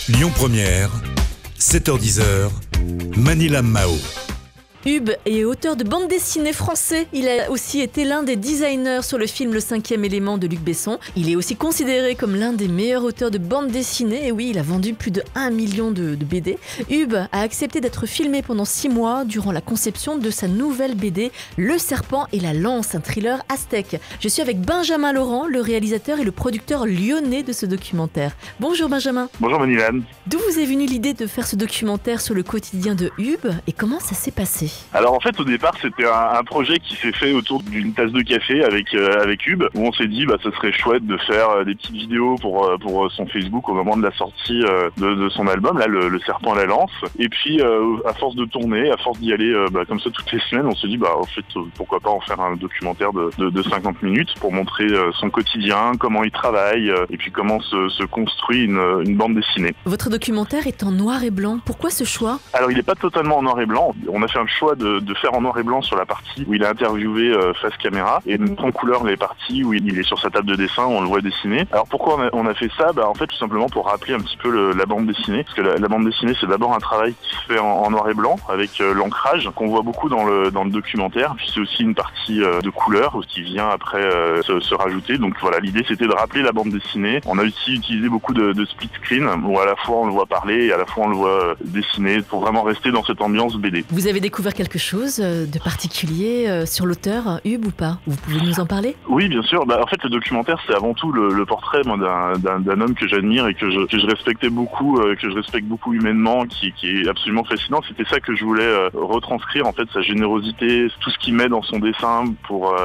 Lyon Première, 7h10, Manila Mao. Hub est auteur de bande dessinée français. Il a aussi été l'un des designers sur le film Le 5e élément de Luc Besson. Il est aussi considéré comme l'un des meilleurs auteurs de bande dessinée. Et oui, il a vendu plus de 1 million de BD. Hub a accepté d'être filmé pendant 6 mois durant la conception de sa nouvelle BD Le Serpent et la Lance, un thriller aztèque. Je suis avec Benjamin Laurent, le réalisateur et le producteur lyonnais de ce documentaire. Bonjour Benjamin. Bonjour Manilan. D'où vous est venue l'idée de faire ce documentaire sur le quotidien de Hub et comment ça s'est passé ? Alors en fait au départ c'était un projet qui s'est fait autour d'une tasse de café avec Hub, où on s'est dit ça serait chouette de faire des petites vidéos pour son Facebook au moment de la sortie de son album, là le Serpent à la Lance. Et puis à force de tourner, à force d'y aller comme ça toutes les semaines, on s'est dit en fait pourquoi pas en faire un documentaire de 50 minutes pour montrer son quotidien, comment il travaille et puis comment se construit une bande dessinée. Votre documentaire est en noir et blanc, pourquoi ce choix ? Alors il n'est pas totalement en noir et blanc, on a fait un choix de faire en noir et blanc sur la partie où il est interviewé face caméra et de mettre en couleur les parties où il est sur sa table de dessin, où on le voit dessiner. Alors pourquoi on a fait ça ? En fait tout simplement pour rappeler un petit peu la bande dessinée, parce que la bande dessinée c'est d'abord un travail qui se fait en noir et blanc avec l'ancrage qu'on voit beaucoup dans le documentaire, puis c'est aussi une partie de couleur qui vient après se rajouter. Donc voilà, l'idée c'était de rappeler la bande dessinée. On a aussi utilisé beaucoup de split screen où à la fois on le voit parler et à la fois on le voit dessiner pour vraiment rester dans cette ambiance BD. Vous avez découvert quelque chose de particulier sur l'auteur, Hub, ou pas ? Vous pouvez nous en parler ? Oui, bien sûr. En fait, le documentaire, c'est avant tout le portrait d'un homme que j'admire et que je respectais beaucoup, que je respecte beaucoup humainement, qui est absolument fascinant. C'était ça que je voulais retranscrire, en fait, sa générosité, tout ce qu'il met dans son dessin pour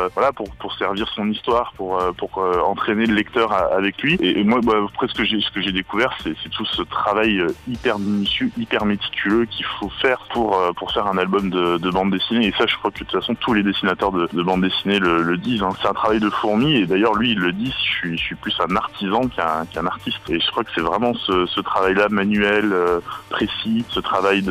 servir son histoire, pour entraîner le lecteur avec lui. Et moi, après ce que j'ai découvert, c'est tout ce travail hyper minutieux, hyper méticuleux qu'il faut faire pour faire un album de bande dessinée. Et ça, je crois que de toute façon, tous les dessinateurs de bande dessinée le disent. C'est un travail de fourmi. Et d'ailleurs, lui, il le dit, je suis plus un artisan qu'un artiste. Et je crois que c'est vraiment ce travail-là, manuel, précis, ce travail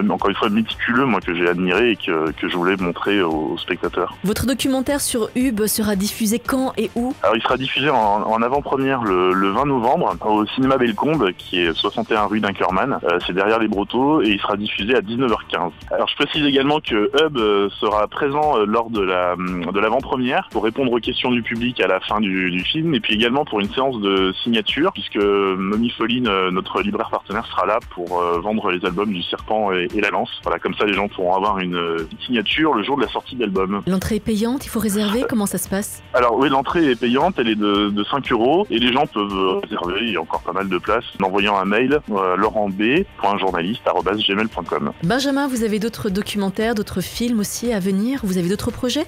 encore une fois, méticuleux, moi, que j'ai admiré et que je voulais montrer aux spectateurs. Votre documentaire sur Hub sera diffusé quand et où ? Alors, il sera diffusé en avant-première le 20 novembre au cinéma Bellecombe, qui est 61 rue d'Inkermann. C'est derrière les Brotteaux et il sera diffusé à 19h15. Alors, je précise également que Hub sera présent lors de l'avant-première pour répondre aux questions du public à la fin du film et puis également pour une séance de signature puisque Mommy Folline, notre libraire partenaire, sera là pour vendre les albums du Serpent et la Lance. Voilà, comme ça les gens pourront avoir une signature le jour de la sortie de l'album. L'entrée est payante, il faut réserver, comment ça se passe ? Alors oui, l'entrée est payante, elle est de 5 € et les gens peuvent réserver, il y a encore pas mal de place, en envoyant un mail laurentb.journaliste@gmail.com. Benjamin, vous avez d'autres documentaires, d'autres films aussi à venir ? Vous avez d'autres projets ?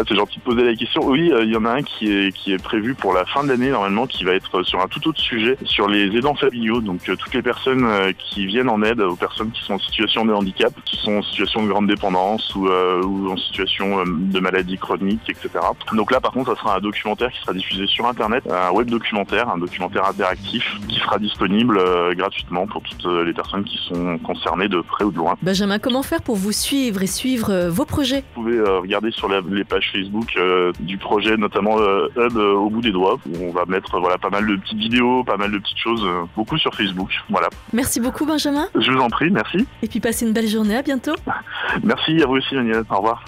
C'est gentil de poser la question. Oui, il y en a un qui est prévu pour la fin de l'année normalement, qui va être sur un tout autre sujet, sur les aidants familiaux, donc toutes les personnes qui viennent en aide aux personnes qui sont en situation de handicap, qui sont en situation de grande dépendance ou en situation de maladie chronique, etc. Donc là par contre ça sera un documentaire qui sera diffusé sur internet, un web documentaire, un documentaire interactif qui sera disponible gratuitement pour toutes les personnes qui sont concernées de près ou de loin. Benjamin, comment faire pour vous suivre et suivre vos projets ? Vous pouvez regarder sur les pages Facebook du projet, notamment Hub au bout des doigts, où on va mettre pas mal de petites vidéos, pas mal de petites choses, beaucoup sur Facebook. Voilà. Merci beaucoup Benjamin. Je vous en prie, merci. Et puis passez une belle journée, à bientôt. Merci à vous aussi Daniel, au revoir.